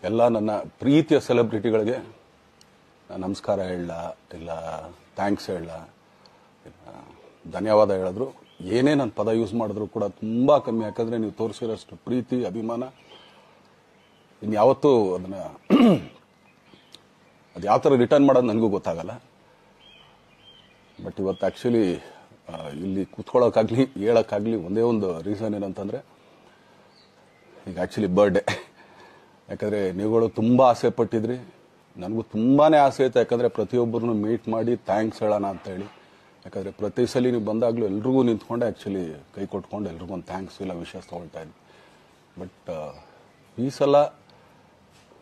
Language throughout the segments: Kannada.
ಎಲ್ಲ ನನ್ನ ಪ್ರೀತಿಯ ಸೆಲೆಬ್ರಿಟಿಗಳಿಗೆ ನಮಸ್ಕಾರ ಹೇಳಲ್ಲ, ಇಲ್ಲ ಥ್ಯಾಂಕ್ಸ್ ಹೇಳಲ್ಲ, ಧನ್ಯವಾದ ಹೇಳಿದ್ರು, ಏನೇ ನನ್ನ ಪದ ಯೂಸ್ ಮಾಡಿದ್ರು ಕೂಡ ತುಂಬ ಕಮ್ಮಿ. ಯಾಕಂದರೆ ನೀವು ತೋರಿಸಿರೋಷ್ಟು ಪ್ರೀತಿ ಅಭಿಮಾನ ಇನ್ಯಾವತ್ತೂ ಅದನ್ನು ಅದು ಯಾವ ಥರ ರಿಟರ್ನ್ ಮಾಡೋದು ನನಗೂ ಗೊತ್ತಾಗಲ್ಲ. ಬಟ್ ಇವತ್ತು ಆ್ಯಕ್ಚುಲಿ ಇಲ್ಲಿ ಕೂತ್ಕೊಳ್ಳೋಕ್ಕಾಗಲಿ ಹೇಳೋಕ್ಕಾಗಲಿ ಒಂದೇ ಒಂದು ರೀಸನ್ ಏನಂತಂದರೆ, ಈಗ ಆ್ಯಕ್ಚುಲಿ ಬರ್ಡೇ. ಯಾಕಂದರೆ ನೀವುಗಳು ತುಂಬ ಆಸೆ ಪಟ್ಟಿದ್ರಿ, ನನಗೂ ತುಂಬಾ ಆಸೆ ಇತ್ತು. ಯಾಕಂದರೆ ಪ್ರತಿಯೊಬ್ಬರನ್ನು ಮೀಟ್ ಮಾಡಿ ಥ್ಯಾಂಕ್ಸ್ ಹೇಳೋಣ ಅಂತೇಳಿ. ಯಾಕಂದರೆ ಪ್ರತಿ ಸಲ ನೀವು ಬಂದಾಗಲೂ ಎಲ್ರಿಗೂ ನಿಂತ್ಕೊಂಡೆ ಆ್ಯಕ್ಚುಲಿ ಕೈ ಕೊಟ್ಕೊಂಡು ಎಲ್ರಿಗೂ ಒಂದು ಥ್ಯಾಂಕ್ಸ್ ಇಲ್ಲ ವಿಷಯ ತೊಗೊಳ್ತಾ ಇದ್ವಿ. ಬಟ್ ಈ ಸಲ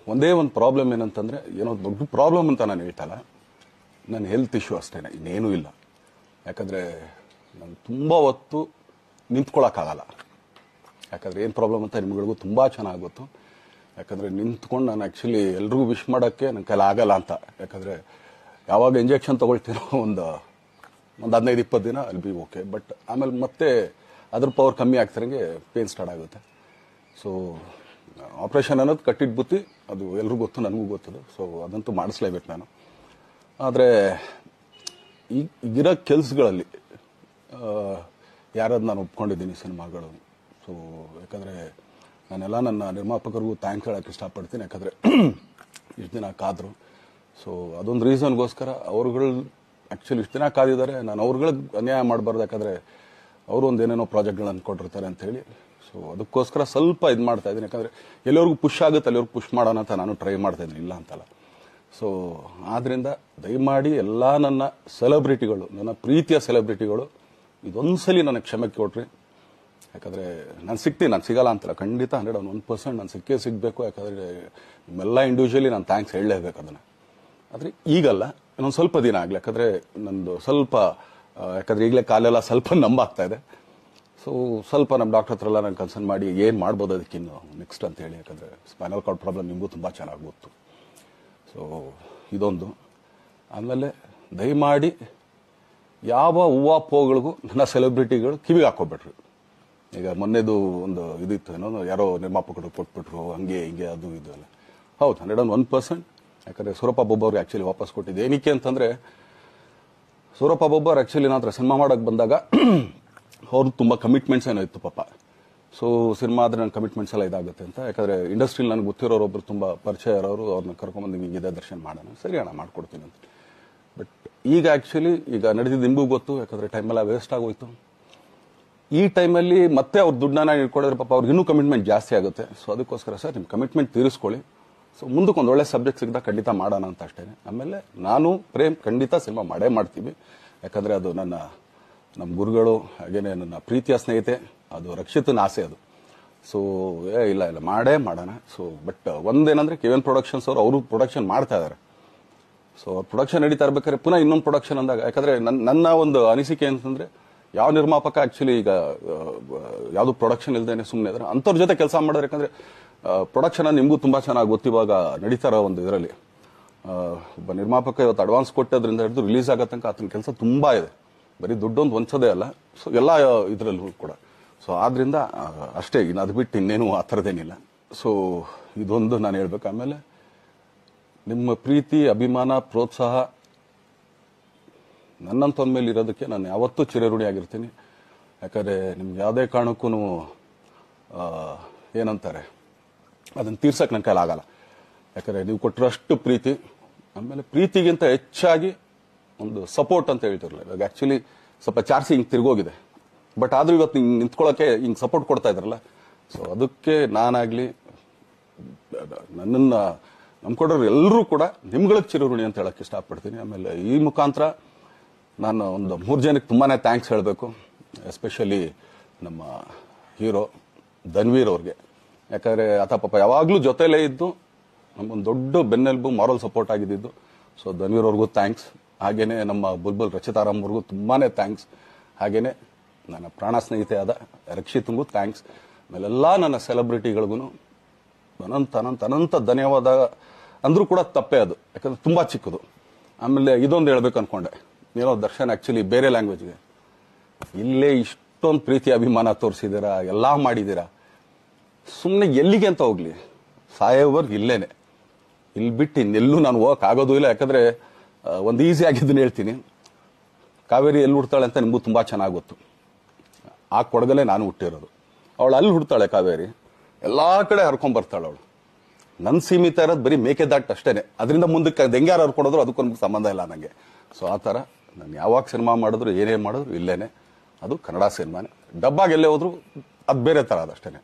ಒಂದೇ ಒಂದು ಪ್ರಾಬ್ಲಮ್ ಏನಂತಂದರೆ, ಏನೋ ದೊಡ್ಡ ಪ್ರಾಬ್ಲಮ್ ಅಂತ ನಾನು ಹೇಳ್ತಲ್ಲ, ನನ್ನ ಹೆಲ್ತ್ ಇಶ್ಯೂ ಅಷ್ಟೇ, ಇನ್ನೇನೂ ಇಲ್ಲ. ಯಾಕಂದರೆ ನಾನು ತುಂಬ ಹೊತ್ತು ನಿಂತ್ಕೊಳ್ಳೋಕ್ಕಾಗಲ್ಲ. ಯಾಕಂದರೆ ಏನು ಪ್ರಾಬ್ಲಮ್ ಅಂತ ನಿಮ್ಗಳಿಗೂ ತುಂಬ ಚೆನ್ನಾಗಿ ಗೊತ್ತು. ಯಾಕಂದರೆ ನಿಂತ್ಕೊಂಡು ನಾನು ಆ್ಯಕ್ಚುಲಿ ಎಲ್ರಿಗೂ ವಿಶ್ ಮಾಡೋಕ್ಕೆ ನನ್ನ ಕೈಲಿ ಆಗಲ್ಲ ಅಂತ. ಯಾಕಂದರೆ ಯಾವಾಗ ಇಂಜೆಕ್ಷನ್ ತೊಗೊಳ್ತೀನೋ ಒಂದು 15-20 ದಿನ ಅಲ್ಲಿ ಬಿ ಓಕೆ. ಬಟ್ ಆಮೇಲೆ ಮತ್ತೆ ಅದ್ರ ಪವರ್ ಕಮ್ಮಿ ಆಗ್ತಿರಂಗೆ ಪೇನ್ ಸ್ಟಾರ್ಟ್ ಆಗುತ್ತೆ. ಸೊ ಆಪ್ರೇಷನ್ ಅನ್ನೋದು ಕಟ್ಟಿಟ್ಟು ಬುತ್ತಿ, ಅದು ಎಲ್ರಿಗೂ ಗೊತ್ತು, ನನಗೂ ಗೊತ್ತದು. ಸೊ ಅದಂತೂ ಮಾಡಿಸ್ಲೇಬೇಕು ನಾನು. ಆದರೆ ಈಗಿರೋ ಕೆಲಸಗಳಲ್ಲಿ ಯಾರಾದ್ರು ನಾನು ಒಪ್ಕೊಂಡಿದ್ದೀನಿ ಸಿನಿಮಾಗಳು. ಸೊ ಯಾಕಂದರೆ ನಾನೆಲ್ಲ ನನ್ನ ನಿರ್ಮಾಪಕರಿಗೂ ಥ್ಯಾಂಕ್ಸ್ ಹೇಳೋಕ್ಕೆ ಇಷ್ಟಪಡ್ತೀನಿ. ಯಾಕಂದರೆ ಇಷ್ಟು ದಿನ ಕಾದರು. ಸೊ ಅದೊಂದು ರೀಸನ್ಗೋಸ್ಕರ ಅವ್ರುಗಳು ಆ್ಯಕ್ಚುಲಿ ಇಷ್ಟು ದಿನ ಕಾದಿದ್ದಾರೆ. ನಾನು ಅವ್ರುಗಳಿಗೆ ಅನ್ಯಾಯ ಮಾಡಬಾರ್ದು. ಯಾಕಂದರೆ ಅವರು ಒಂದು ಏನೇನೋ ಪ್ರಾಜೆಕ್ಟ್ಗಳನ್ನು ಕೊಟ್ಟಿರ್ತಾರೆ ಅಂಥೇಳಿ. ಸೊ ಅದಕ್ಕೋಸ್ಕರ ಸ್ವಲ್ಪ ಇದು ಮಾಡ್ತಾಯಿದ್ದೀನಿ. ಯಾಕಂದರೆ ಎಲ್ಲಿವರೆಗೂ ಪುಷ್ ಆಗುತ್ತೆ ಅಲ್ಲಿವರೆಗೂ ಪುಷ್ ಮಾಡೋಣ ಅಂತ ನಾನು ಟ್ರೈ ಮಾಡ್ತಾಯಿದ್ದೀನಿ, ಇಲ್ಲ ಅಂತಲ್ಲ. ಸೊ ಆದ್ದರಿಂದ ದಯಮಾಡಿ ಎಲ್ಲ ನನ್ನ ಸೆಲೆಬ್ರಿಟಿಗಳು, ನನ್ನ ಪ್ರೀತಿಯ ಸೆಲೆಬ್ರಿಟಿಗಳು, ಇದೊಂದ್ಸಲಿ ನನಗೆ ಕ್ಷಮೆ ಕೊಟ್ರಿ. ಯಾಕಂದರೆ ನಾನು ಸಿಗ್ತೀನಿ, ನಾನು ಸಿಗಲ್ಲ ಅಂತಲ್ಲ, ಖಂಡಿತ 101% ನಾನು ಸಿಕ್ಕೇ ಸಿಗಬೇಕು. ಯಾಕಂದರೆ ನಿಮ್ಮೆಲ್ಲ ಇಂಡಿವಿಜುವಲಿ ನಾನು ಥ್ಯಾಂಕ್ಸ್ ಹೇಳಲೇಬೇಕು ಅದನ್ನು. ಆದರೆ ಈಗಲ್ಲ, ಇನ್ನೊಂದು ಸ್ವಲ್ಪ ದಿನ ಆಗಲಿ. ಯಾಕಂದರೆ ನಂದು ಸ್ವಲ್ಪ ಯಾಕಂದರೆ ಈಗಲೇ ಕಾಲೆಲ್ಲ ಸ್ವಲ್ಪ ನಂಬಾಗ್ತಾ ಇದೆ. ಸೊ ಸ್ವಲ್ಪ ನಮ್ಮ ಡಾಕ್ಟರ್ ಹತ್ರ ಎಲ್ಲ ನಾನು ಕನ್ಸರ್ನ್ ಮಾಡಿ ಏನು ಮಾಡ್ಬೋದು ಅದಕ್ಕಿನ್ನು ನೆಕ್ಸ್ಟ್ ಅಂತ ಹೇಳಿ. ಯಾಕಂದರೆ ಸ್ಪೈನಲ್ ಕಾರ್ಡ್ ಪ್ರಾಬ್ಲಮ್ ನಿಮಗೂ ತುಂಬ ಚೆನ್ನಾಗಿ ಗೊತ್ತು. ಸೊ ಇದೊಂದು. ಆಮೇಲೆ ದಯಮಾಡಿ ಯಾವ ಹೂವು ಪೋಗಳಿಗೂ ನನ್ನ ಸೆಲೆಬ್ರಿಟಿಗಳು ಕಿವಿಗೆ ಹಾಕೋಬೇಡ್ರಿ. ಈಗ ಮೊನ್ನೆದು ಒಂದು ಇದಿತ್ತು, ಏನೋ ಯಾರೋ ನಿರ್ಮಾಪಕರು ಕೊಟ್ಬಿಟ್ರು, ಹಂಗೆ ಹಿಂಗೆ ಅದು ಇದು ಎಲ್ಲ. ಹೌದು, 101%. ಯಾಕಂದರೆ ಸೂರಪ್ಪ ಬೊಬ್ಬ ಅವ್ರಿಗೆ ಆ್ಯಕ್ಚುಲಿ ವಾಪಸ್ ಕೊಟ್ಟಿದ್ದೆ. ಏನಕ್ಕೆ ಅಂತಂದರೆ, ಸೂರಪ್ಪ ಬೊಬ್ಬ ಅವ್ರು ಆ್ಯಕ್ಚುಲಿ ನನ್ನ ಹತ್ರ ಸಿನಿಮಾ ಮಾಡೋಕ್ಕೆ ಬಂದಾಗ ಅವ್ರದ್ದು ತುಂಬ ಕಮಿಟ್ಮೆಂಟ್ಸ್ ಏನೋ ಇತ್ತು ಪಾಪ. ಸೊ ಸಿನಿಮಾ ಆದರೆ ನನ್ನ ಕಮಿಟ್ಮೆಂಟ್ಸ್ ಎಲ್ಲ ಇದಾಗುತ್ತೆ ಅಂತ. ಯಾಕಂದರೆ ಇಂಡಸ್ಟ್ರಿಲಿ ನನಗೆ ಗೊತ್ತಿರೋರೊಬ್ಬರು ತುಂಬ ಪರಿಚಯ ಇರೋರು, ಅವ್ರನ್ನ ಕರ್ಕೊಂಬಂದು ಹಿಂಗಿದೆ ದರ್ಶನ ಮಾಡೋಣ, ಸರಿ ಅಣ್ಣ ಮಾಡ್ಕೊಡ್ತೀನಿ ಅಂತ. ಬಟ್ ಈಗ ಆ್ಯಕ್ಚುಲಿ ಈಗ ನಡೆದಿದ್ದು ನಿಮಗೂ ಗೊತ್ತು. ಯಾಕಂದರೆ ಟೈಮೆಲ್ಲ ವೇಸ್ಟ್ ಆಗೋಯ್ತು. ಈ ಟೈಮಲ್ಲಿ ಮತ್ತೆ ಅವ್ರ ದುಡ್ಡನ್ನ ಇಟ್ಕೊಡಿದ್ರೆ ಪಾಪ ಅವ್ರಿಗೆ ಇನ್ನೂ ಕಮಿಟ್ಮೆಂಟ್ ಜಾಸ್ತಿ ಆಗುತ್ತೆ. ಸೊ ಅದಕ್ಕೋಸ್ಕರ ಸರ್ ನಿಮ್ಮ ಕಮಿಟ್ಮೆಂಟ್ ತೀರಿಸ್ಕೊಳ್ಳಿ. ಸೊ ಮುಂದಕ್ಕೆ ಒಂದು ಒಳ್ಳೆ ಸಬ್ಜೆಕ್ಟ್ ಸಿಗ್ದಾಗ ಖಂಡಿತ ಮಾಡೋಣ ಅಂತ ಅಷ್ಟೇ. ಆಮೇಲೆ ನಾನು ಪ್ರೇಮ್ ಖಂಡಿತ ಸಿನಿಮಾ ಮಾಡೇ ಮಾಡ್ತೀವಿ. ಯಾಕಂದರೆ ಅದು ನಮ್ಮ ಗುರುಗಳು, ಹಾಗೇನೆ ನನ್ನ ಪ್ರೀತಿಯ ಸ್ನೇಹಿತೆ, ಅದು ರಕ್ಷಿತನ ಆಸೆ ಅದು. ಸೊ ಇಲ್ಲ ಮಾಡೇ ಮಾಡೋಣ. ಸೊ ಬಟ್ ಒಂದೇನಂದರೆ KVN ಪ್ರೊಡಕ್ಷನ್ಸ್ ಅವರು ಪ್ರೊಡಕ್ಷನ್ ಮಾಡ್ತಾ ಇದ್ದಾರೆ. ಸೊ ಅವ್ರ ಪ್ರೊಡಕ್ಷನ್ ನಡೀತಾ ಇರ್ಬೇಕಾದ್ರೆ ಪುನಃ ಇನ್ನೊಂದು ಪ್ರೊಡಕ್ಷನ್ ಅಂದಾಗ, ಯಾಕಂದರೆ ನನ್ನ ಒಂದು ಅನಿಸಿಕೆ ಅಂತಂದರೆ, ಯಾವ ನಿರ್ಮಾಪಕ ಆ್ಯಕ್ಚುಲಿ ಈಗ ಯಾವುದು ಪ್ರೊಡಕ್ಷನ್ ಇಲ್ದೇನೆ ಸುಮ್ಮನೆ ಇದ್ದಾರೆ ಅಂಥವ್ರ ಜೊತೆ ಕೆಲಸ ಮಾಡೋರು. ಯಾಕಂದರೆ ಪ್ರೊಡಕ್ಷನ್ ನಿಮಗೂ ತುಂಬ ಚೆನ್ನಾಗಿ ಗೊತ್ತಿವಾಗ ನಡೀತಾ ಇರೋ ಒಂದು ಇದರಲ್ಲಿ ಒಬ್ಬ ನಿರ್ಮಾಪಕ ಇವತ್ತು ಅಡ್ವಾನ್ಸ್ ಕೊಟ್ಟೋದ್ರಿಂದ ಹಿಡಿದು ರಿಲೀಸ್ ಆಗೋ ತನಕ ಆತನ ಕೆಲಸ ತುಂಬ ಇದೆ. ಬರೀ ದುಡ್ಡೊಂದು ಹೊಂಚೋದೇ ಅಲ್ಲ, ಸೊ ಎಲ್ಲ ಇದರಲ್ಲೂ ಕೂಡ. ಸೊ ಆದ್ದರಿಂದ ಅಷ್ಟೇ, ಇನ್ನು ಅದು ಬಿಟ್ಟು ಇನ್ನೇನು ಆ ಥರದ್ದೇನಿಲ್ಲ. ಸೊ ಇದೊಂದು ನಾನು ಹೇಳ್ಬೇಕು. ಆಮೇಲೆ ನಿಮ್ಮ ಪ್ರೀತಿ, ಅಭಿಮಾನ, ಪ್ರೋತ್ಸಾಹ ನನ್ನಂತೊಂದ ಮೇಲೆ ಇರೋದಕ್ಕೆ ನಾನು ಯಾವತ್ತೂ ಚಿರಋಣಿಯಾಗಿರ್ತೀನಿ. ಯಾಕಂದರೆ ನಿಮ್ಗೆ ಯಾವುದೇ ಕಾರಣಕ್ಕೂ ಏನಂತಾರೆ ಅದನ್ನು ತೀರ್ಸಕ್ಕೆ ನನ್ನ ಕೈಲಾಗಲ್ಲ. ಯಾಕಂದರೆ ನೀವು ಕೊಟ್ಟಿರೋಷ್ಟು ಪ್ರೀತಿ, ಆಮೇಲೆ ಪ್ರೀತಿಗಿಂತ ಹೆಚ್ಚಾಗಿ ಒಂದು ಸಪೋರ್ಟ್ ಅಂತ ಹೇಳ್ತಿರಲಿಲ್ಲ. ಇವಾಗ ಆ್ಯಕ್ಚುಲಿ ಸ್ವಲ್ಪ ಚಾರ್ಸಿ ಹಿಂಗೆ ತಿರುಗೋಗಿದೆ. ಬಟ್ ಆದರೂ ಇವತ್ತು ಹಿಂಗೆ ನಿಂತ್ಕೊಳ್ಳೋಕ್ಕೆ ಹಿಂಗೆ ಸಪೋರ್ಟ್ ಕೊಡ್ತಾ ಇದ್ರಲ್ಲ. ಸೊ ಅದಕ್ಕೆ ನಾನಾಗಲಿ ನನ್ನನ್ನು ನಂಬ್ಕೊಡೋರು ಎಲ್ಲರೂ ಕೂಡ ನಿಮ್ಗಳಿಗೆ ಚಿರಋಣಿ ಅಂತ ಹೇಳೋಕ್ಕೆ ಇಷ್ಟಪಡ್ತೀನಿ. ಆಮೇಲೆ ಈ ಮುಖಾಂತರ ನಾನು ಒಂದು 3 ಜನಕ್ಕೆ ತುಂಬಾ ಥ್ಯಾಂಕ್ಸ್ ಹೇಳಬೇಕು. ಎಸ್ಪೆಷಲಿ ನಮ್ಮ ಹೀರೋ ಧನ್ವೀರ್ ಅವ್ರಿಗೆ. ಯಾಕಂದರೆ ಆತ ಪಾಪ ಯಾವಾಗಲೂ ಜೊತೆಲೇ ಇದ್ದು ನಮಗೊಂದು ದೊಡ್ಡ ಬೆನ್ನೆಲುಬು, ಮಾರಲ್ ಸಪೋರ್ಟ್ ಆಗಿದ್ದು. ಸೊ ಧನ್ವೀರ್ ಅವ್ರಿಗೂ ಥ್ಯಾಂಕ್ಸ್. ಹಾಗೆಯೇ ನಮ್ಮ ಬುಲ್ಬುಲ್ ರಚಿತಾರಾಮ್ ಅವ್ರಿಗೂ ತುಂಬಾ ಥ್ಯಾಂಕ್ಸ್. ಹಾಗೆಯೇ ನನ್ನ ಪ್ರಾಣ ಸ್ನೇಹಿತೆ ಆದ ರಕ್ಷಿತಂಗೂ ಥ್ಯಾಂಕ್ಸ್. ಆಮೇಲೆಲ್ಲ ನನ್ನ ಸೆಲೆಬ್ರಿಟಿಗಳಿಗೂ ಅನಂತ ಧನ್ಯವಾದ ಅಂದರೂ ಕೂಡ ತಪ್ಪೇ ಅದು. ಯಾಕಂದರೆ ತುಂಬ ಚಿಕ್ಕದು. ಆಮೇಲೆ ಇದೊಂದು ಹೇಳ್ಬೇಕು ಅಂದ್ಕೊಂಡೆ, ಏನೋ ದರ್ಶನ್ ಆ್ಯಕ್ಚುಲಿ ಬೇರೆ ಲ್ಯಾಂಗ್ವೇಜ್ಗೆ ಇಲ್ಲೇ ಇಷ್ಟೊಂದು ಪ್ರೀತಿ ಅಭಿಮಾನ ತೋರಿಸಿದ್ದೀರಾ, ಎಲ್ಲ ಮಾಡಿದ್ದೀರಾ, ಸುಮ್ಮನೆ ಎಲ್ಲಿಗೆ ಅಂತ ಹೋಗ್ಲಿ. ಸಾಯೋವರ್ಗು ಇಲ್ಲೇನೆ, ಇಲ್ಲಿ ಬಿಟ್ಟು ಇನ್ನೆಲ್ಲೂ ನಾನು ಹೋಗಕ್ ಆಗೋದು ಇಲ್ಲ. ಯಾಕಂದ್ರೆ ಒಂದು ಈಸಿ ಆಗಿದ್ದನ್ನು ಹೇಳ್ತೀನಿ, ಕಾವೇರಿ ಎಲ್ಲಿ ಹುಡ್ತಾಳೆ ಅಂತ ನಿಮಗೂ ತುಂಬಾ ಚೆನ್ನಾಗಿ ಗೊತ್ತು. ಆ ಕೊಡಗಲ್ಲೇ ನಾನು ಹುಟ್ಟಿರೋದು. ಅವಳು ಅಲ್ಲಿ ಹುಡ್ತಾಳೆ ಕಾವೇರಿ, ಎಲ್ಲಾ ಕಡೆ ಹರ್ಕೊಂಡ್ ಬರ್ತಾಳೆ ಅವಳು. ನನ್ ಸೀಮಿತ ಇರೋದು ಬರೀ ಮೇಕೆದಾಟ್ ಅಷ್ಟೇನೆ, ಅದರಿಂದ ಮುಂದಕ್ಕೆ ಹೆಂಗ್ಯಾರು ಹರ್ಕೊಡೋದ್ರು ಅದಕ್ಕೂ ನಮ್ಗೆ ಸಂಬಂಧ ಇಲ್ಲ ನಂಗೆ. ಸೊ ಆ ಥರ ನಾನು ಯಾವಾಗ ಸಿನಿಮಾ ಮಾಡಿದ್ರು ಏನೇ ಮಾಡಿದ್ರು ಇಲ್ಲೇನೆ, ಅದು ಕನ್ನಡ ಸಿನಿಮಾನೇ. ಡಬ್ಬಾಗಿ ಎಲ್ಲೇ ಹೋದ್ರು ಅದು ಬೇರೆ ಥರ ಅದಷ್ಟೇನೆ.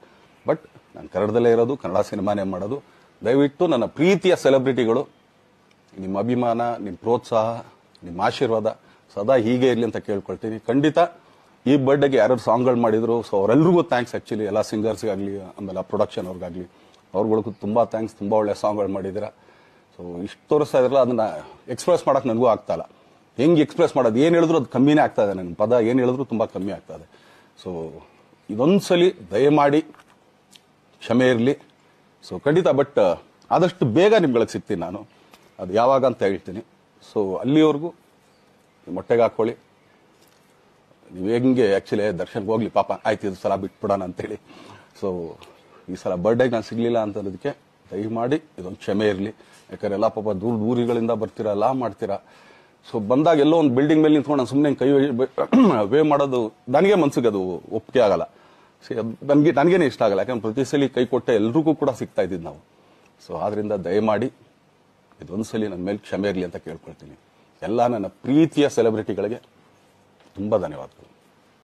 ಬಟ್ ನಾನು ಕನ್ನಡದಲ್ಲೇ ಇರೋದು, ಕನ್ನಡ ಸಿನಿಮಾನೇ ಮಾಡೋದು. ದಯವಿಟ್ಟು ನನ್ನ ಪ್ರೀತಿಯ ಸೆಲೆಬ್ರಿಟಿಗಳು, ನಿಮ್ಮ ಅಭಿಮಾನ, ನಿಮ್ಮ ಪ್ರೋತ್ಸಾಹ, ನಿಮ್ಮ ಆಶೀರ್ವಾದ ಸದಾ ಹೀಗೆ ಇರಲಿ ಅಂತ ಕೇಳ್ಕೊಳ್ತೀನಿ. ಖಂಡಿತ ಈ ಬರ್ಡೇಗೆ ಯಾರು ಸಾಂಗ್ಗಳು ಮಾಡಿದ್ರು, ಸೊ ಅವರೆಲ್ಲರಿಗೂ ಥ್ಯಾಂಕ್ಸ್. ಆ್ಯಕ್ಚುಲಿ ಎಲ್ಲ ಸಿಂಗರ್ಸ್ಗಾಗಲಿ, ಆಮೇಲೆ ಪ್ರೊಡಕ್ಷನ್ ಅವ್ರಿಗಾಗಲಿ, ಅವ್ರುಗಳಿಗೂ ತುಂಬ ಥ್ಯಾಂಕ್ಸ್. ತುಂಬ ಒಳ್ಳೆ ಸಾಂಗ್ಗಳು ಮಾಡಿದ್ದೀರಾ. ಸೊ ಇಷ್ಟು ತೋರಿಸ್ತಾ ಇದ್ರಲ್ಲ, ಅದನ್ನ ಎಕ್ಸ್ಪ್ರೆಸ್ ಮಾಡೋಕೆ ನನಗೂ ಆಗ್ತಾ ಇಲ್ಲ. ಹೆಂಗೆ ಎಕ್ಸ್ಪ್ರೆಸ್ ಮಾಡೋದು, ಏನು ಹೇಳಿದ್ರು ಅದು ಕಮ್ಮಿನೇ ಆಗ್ತಾ ಇದೆ. ನನ್ನ ಪದ ಏನು ಹೇಳಿದ್ರು ತುಂಬ ಕಮ್ಮಿ ಆಗ್ತಾ ಇದೆ. ಸೊ ಇದೊಂದ್ಸಲಿ ದಯಮಾಡಿ ಕ್ಷಮೆ ಇರಲಿ. ಸೊ ಖಂಡಿತ, ಬಟ್ ಆದಷ್ಟು ಬೇಗ ನಿಮ್ಗಳಿಗೆ ಸಿಗ್ತೀನಿ ನಾನು. ಅದು ಯಾವಾಗ ಅಂತ ಹೇಳ್ತೀನಿ. ಸೊ ಅಲ್ಲಿವರೆಗೂ ಮೊಟ್ಟೆಗೆ ಹಾಕೊಳ್ಳಿ. ನೀವು ಹೆಂಗೆ ಆ್ಯಕ್ಚುಲಿ ದರ್ಶನ್ಗೆ ಹೋಗ್ಲಿ ಪಾಪ, ಆಯ್ತು ಇದು ಸಲ ಬಿಟ್ಬಿಡೋಣ ಅಂತೇಳಿ. ಸೊ ಈ ಸಲ ಬರ್ಡೇಗೆ ನಾನು ಸಿಗಲಿಲ್ಲ ಅಂತಂದಕ್ಕೆ ದಯಮಾಡಿ ಇದೊಂದು ಕ್ಷಮೆ ಇರಲಿ. ಯಾಕಂದ್ರೆ ಎಲ್ಲ ಪಾಪ ದೂರಗಳಿಂದ ಬರ್ತೀರಾ, ಎಲ್ಲ ಮಾಡ್ತೀರಾ. ಸೊ ಬಂದಾಗ ಎಲ್ಲೋ ಒಂದು ಬಿಲ್ಡಿಂಗ್ ಮೇಲೆ ನಿಂತ್ಕೊಂಡು ನಾನು ಸುಮ್ಮನೆ ಕೈ ವೇ ಮಾಡೋದು ನನಗೆ ಮನ್ಸಿಗೆ ಅದು ಒಪ್ಪಿಗೆ ಆಗಲ್ಲ. ನನಗೇನೆ ಇಷ್ಟ ಆಗಲ್ಲ. ಯಾಕಂದ್ರೆ ಪ್ರತಿ ಸಲ ಕೈ ಕೊಟ್ಟೆ ಎಲ್ರಿಗೂ ಕೂಡ ಸಿಗ್ತಾ ಇದ್ದಿದ್ದು ನಾವು. ಸೊ ಆದ್ರಿಂದ ದಯಮಾಡಿ ಇದೊಂದ್ಸಲಿ ನನ್ನ ಮೇಲೆ ಕ್ಷಮೆ ಇರಲಿ ಅಂತ ಕೇಳ್ಕೊಳ್ತೀನಿ. ಎಲ್ಲ ನನ್ನ ಪ್ರೀತಿಯ ಸೆಲೆಬ್ರಿಟಿಗಳಿಗೆ ತುಂಬ ಧನ್ಯವಾದಗಳು.